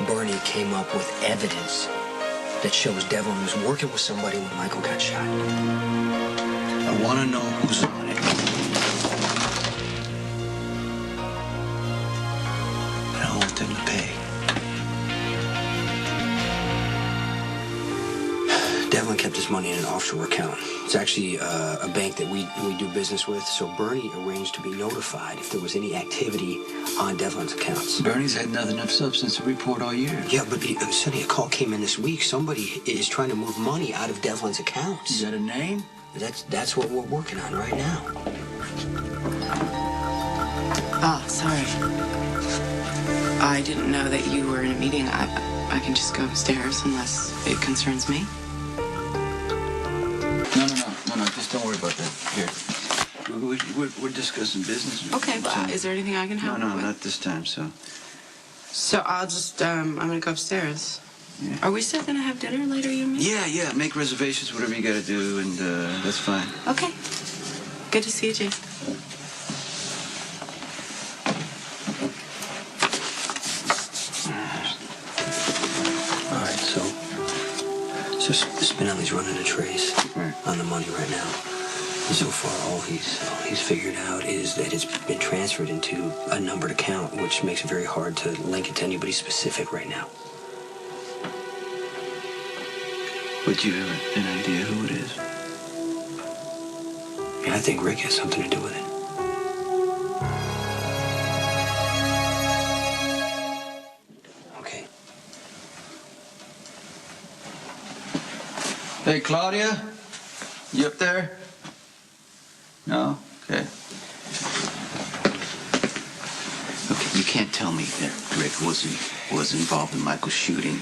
Bernie came up with evidence that shows Devlin was working with somebody when Michael got shot. I want to know who's on it. And I want them to pay. Devlin kept his money in an offshore account. It's actually a bank that we do business with, so Bernie arranged to be notified if there was any activity on Devlin's accounts. Bernie's had nothing of substance to report all year. Yeah, but Sonny, a call came in this week. Somebody is trying to move money out of Devlin's accounts. Is that a name? That's what we're working on right now. Oh, sorry. I didn't know that you were in a meeting. I can just go upstairs unless it concerns me. No, just don't worry about that. Here. We're discussing business. Okay, but is there anything I can help No, with? not this time, so. So I'll just, I'm gonna go upstairs. Yeah. Are we still gonna have dinner later, you mean? Yeah, make reservations, whatever you gotta do, and that's fine. Okay. Good to see you, Jason. All right, so Spinelli's running a trace on the money right now. And so far, all he's figured out is that it's been transferred into a numbered account, which makes it very hard to link it to anybody specific right now. Would you have an idea who it is? Yeah, I think Rick has something to do with it. Okay. Hey, Claudia? You up there? No? Okay. Okay, you can't tell me that Rick was involved in Michael's shooting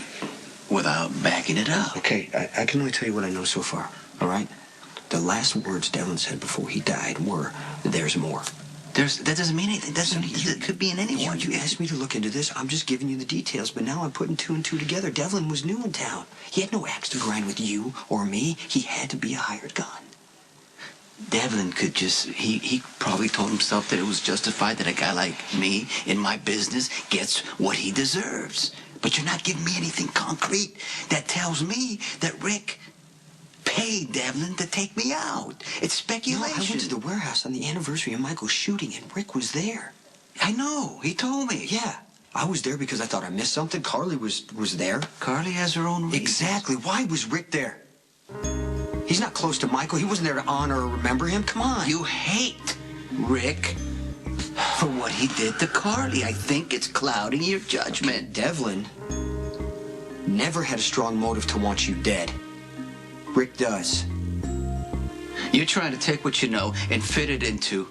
without backing it up. Okay, I can only tell you what I know so far, all right? The last words Devlin said before he died were, "There's more." That doesn't mean anything. It could be in anyone. You asked me to look into this. I'm just giving you the details, but now I'm putting two and two together. Devlin was new in town. He had no axe to grind with you or me. He had to be a hired gun. Devlin could just, he probably told himself that it was justified that a guy like me in my business gets what he deserves. But you're not giving me anything concrete that tells me that Rick paid Devlin to take me out. It's speculation. No, I went to the warehouse on the anniversary of Michael's shooting, and Rick was there. I know. He told me. Yeah. I was there because I thought I missed something. Carly was there. Carly has her own reasons. Exactly. Why was Rick there? He's not close to Michael. He wasn't there to honor or remember him. Come on. You hate Rick for what he did to Carly. I think it's clouding your judgment. Devlin never had a strong motive to want you dead. Rick does. You're trying to take what you know and fit it into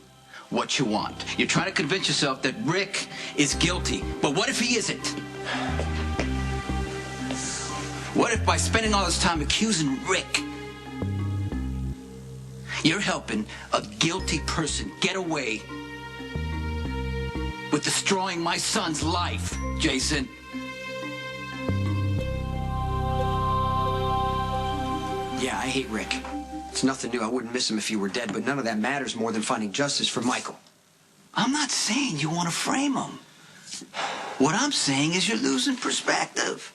what you want. You're trying to convince yourself that Rick is guilty. But what if he isn't? What if by spending all this time accusing Rick, you're helping a guilty person get away with destroying my son's life, Jason? Yeah, I hate Rick. It's nothing new. I wouldn't miss him if he were dead, but none of that matters more than finding justice for Michael. I'm not saying you want to frame him. What I'm saying is you're losing perspective.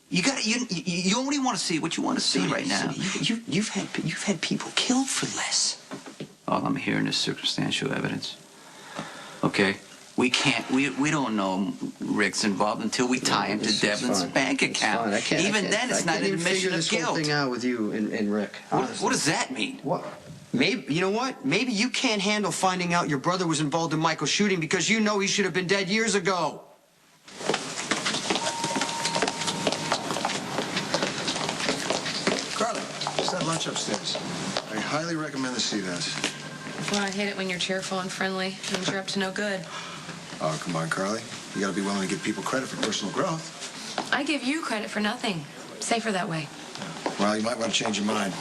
You only want to see what you want to see right now. You've had people killed for less. All I'm hearing is circumstantial evidence. Okay? We don't know Rick's involved until we tie him to Devlin's bank account. Even then, it's not an admission of guilt. I can't figure this whole thing out with you and Rick. What does that mean? What? Maybe, you know what? Maybe you can't handle finding out your brother was involved in Michael's shooting because you know he should have been dead years ago. Carly, just had lunch upstairs. I highly recommend the seat house. Well, I hate it when you're cheerful and friendly. Means you're up to no good. Oh, come on, Carly. You gotta be willing to give people credit for personal growth. I give you credit for nothing. Safer that way. Well, you might want to change your mind.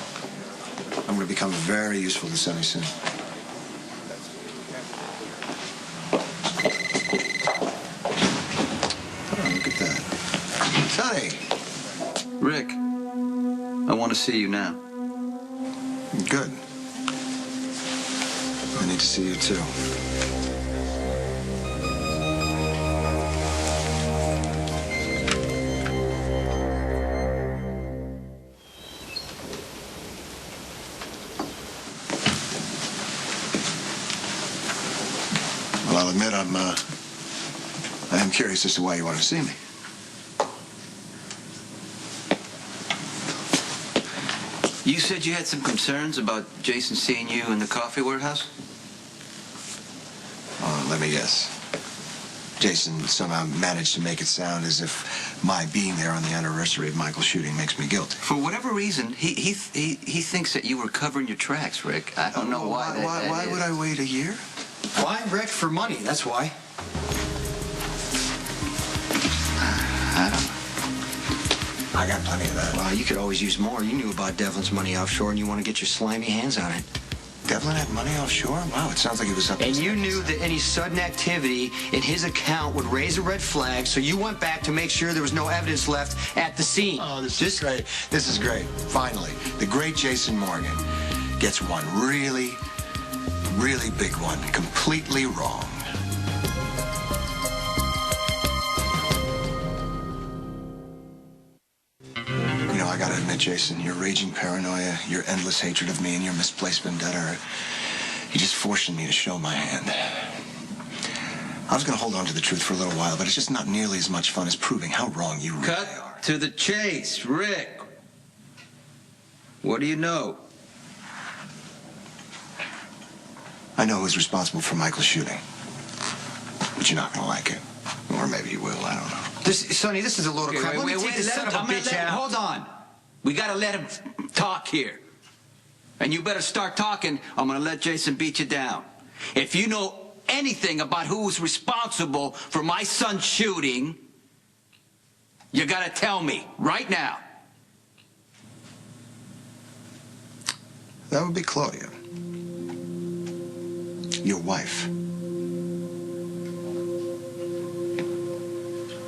I'm gonna become very useful to Sonny soon. Oh, look at that. Sonny! Rick, I want to see you now. Good. I need to see you, too. I'll admit I am curious as to why you wanted to see me. You said you had some concerns about Jason seeing you in the coffee warehouse? Let me guess. Jason somehow managed to make it sound as if my being there on the anniversary of Michael's shooting makes me guilty. For whatever reason, he thinks that you were covering your tracks, Rick. I don't know why. Why would I wait a year? Why, Rick? For money, that's why. I don't know. I got plenty of that. Well, you could always use more. You knew about Devlin's money offshore, and you want to get your slimy hands on it. Devlin had money offshore? Wow, it sounds like it was up. And you knew that any sudden activity in his account would raise a red flag, so you went back to make sure there was no evidence left at the scene. Oh, this is great. This is great. Finally, the great Jason Morgan gets one really, really big one, completely wrong. You know, I gotta admit, Jason, your raging paranoia, your endless hatred of me, and your misplaced vendetta, you just forcing me to show my hand. I was gonna hold on to the truth for a little while, but it's just not nearly as much fun as proving how wrong you really are. Cut to the chase, Rick. What do you know? I know who's responsible for Michael's shooting. But you're not gonna like it. Or maybe you will, I don't know. Sonny, this is a load of crap. Let me take this son of a bitch out. Hold on. We gotta let him talk here. And you better start talking. I'm gonna let Jason beat you down. If you know anything about who's responsible for my son's shooting, you gotta tell me right now. That would be Claudia. Your wife.